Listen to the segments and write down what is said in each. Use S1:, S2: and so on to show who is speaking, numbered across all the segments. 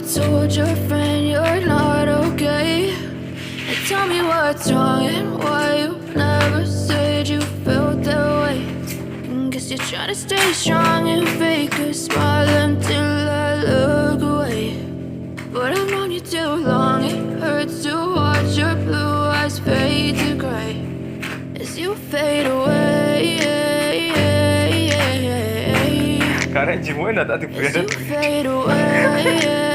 S1: told your friend you're not okay. And tell me what's wrong and why you never said you felt that way. Guess you're trying to stay strong and fake a smile until I look away. But I've known you too long, it hurts to watch your blue eyes fade to gray as you fade away.
S2: Karen gimana tadi
S1: As you fade away.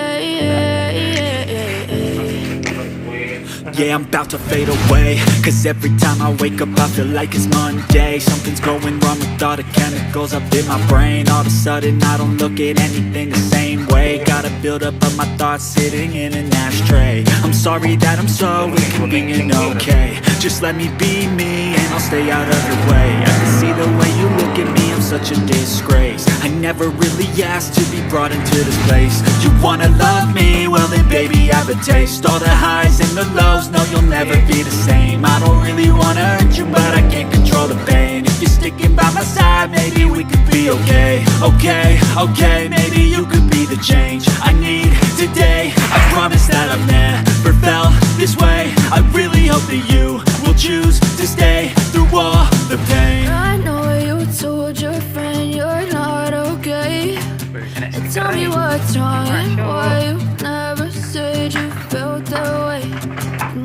S3: Yeah, I'm about to fade away, cause every time I wake up I feel like it's Monday. Something's going wrong with all the chemicals up in my brain. All of a sudden I don't look at anything the same way. Gotta build up of my thoughts sitting in an ashtray. I'm sorry that I'm so inconvenient, okay. Just let me be me and I'll stay out of your way. I can see the way you look at me, I'm such a disgrace. I never really asked to be brought into this place. You wanna love me? Well then baby I have a taste. All the highs and the lows, no you'll never be the same. I don't really wanna hurt you but I can't control the pain. If you're sticking by my side maybe we could be okay. Okay, maybe you could be the change I need today. I promise that I've never felt this way. I really hope that you will choose to stay through all the pain.
S1: I know you told your friend you're not okay. And tell me what's wrong and why you never said you felt that way.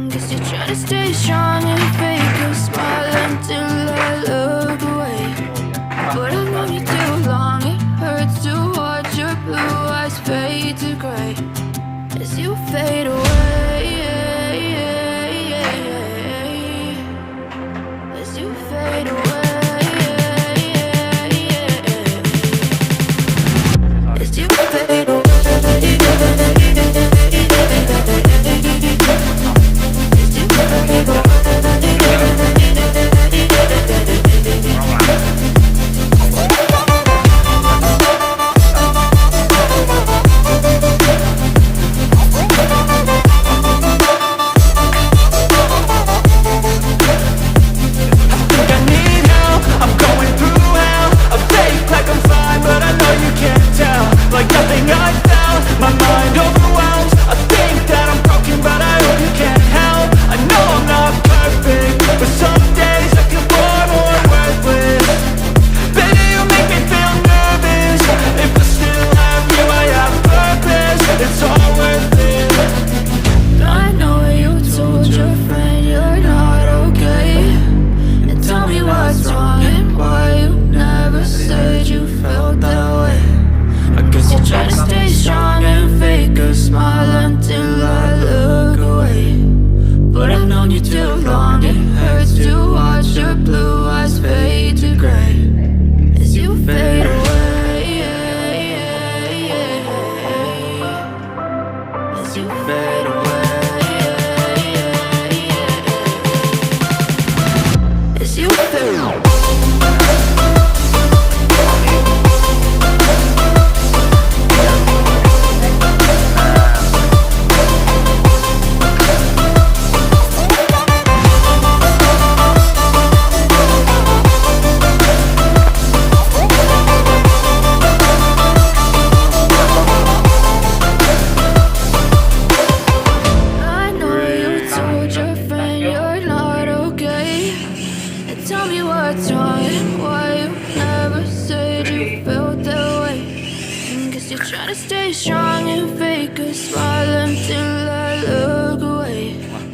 S1: Guess you're trying to stay strong and fake a smile until I look away. But I've known you too long, it hurts to watch your blue eyes fade to gray as you fade away. As you fade away. As you fade away.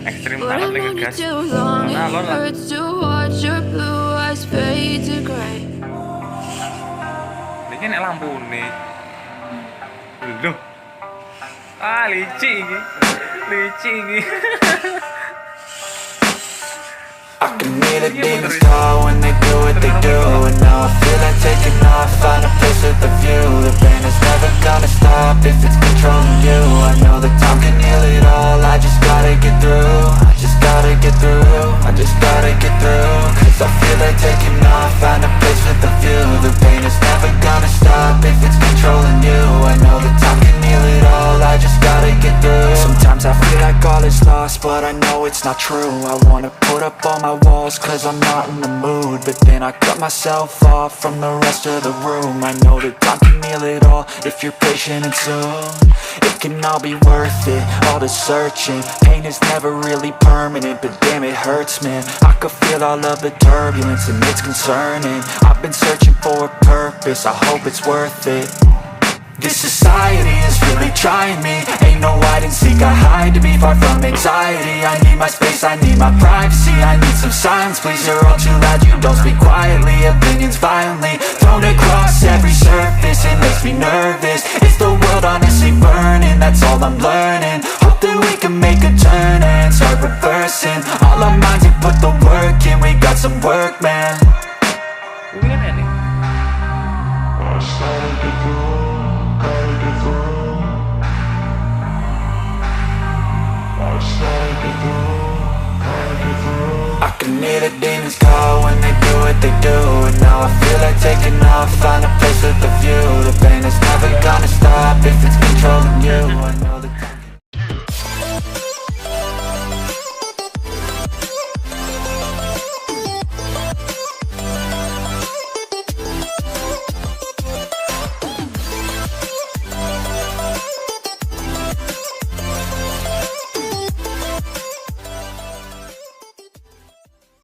S2: Ekstrim banget nih guys. Alon lah. Ini nek lampu nih. Loh. Ah licik iki. Licik iki.
S3: I can hear the demons call when they do what they do. And now I feel like taking off, find a place with a view. The pain is never gonna stop if it's controlling you. I know that time can heal it all, I just gotta get through. I just gotta get through, I just gotta get through. Cause I feel like taking off, find a place with a view. The pain is never gonna stop if it's controlling you. I know that time can heal it all, I just gotta get through. Sometimes I feel like all is lost, but I know know it's not true. I wanna put up all my walls cause I'm not in the mood, but then I cut myself off from the rest of the room. I know that time can heal it all if you're patient, and soon it can all be worth it, all the searching. Pain is never really permanent, but damn it hurts, man. I could feel all of the turbulence and it's concerning. I've been searching for a purpose, I hope it's worth it. This society is really trying me. Ain't no hide and seek, I hide to be far from anxiety. I need my space, I need my privacy. I need some silence, please. You're all too loud, you don't speak quietly. Opinions violently thrown across every surface. It makes me nervous. It's the world honestly burning, that's all I'm learning. Hope that we can make a turn and start reversing. All our minds have put the work in, we got some work, man. I can hear the demons call when they do what they do, and now I feel like taking off, find a place with a view. The pain is never gonna stop if it's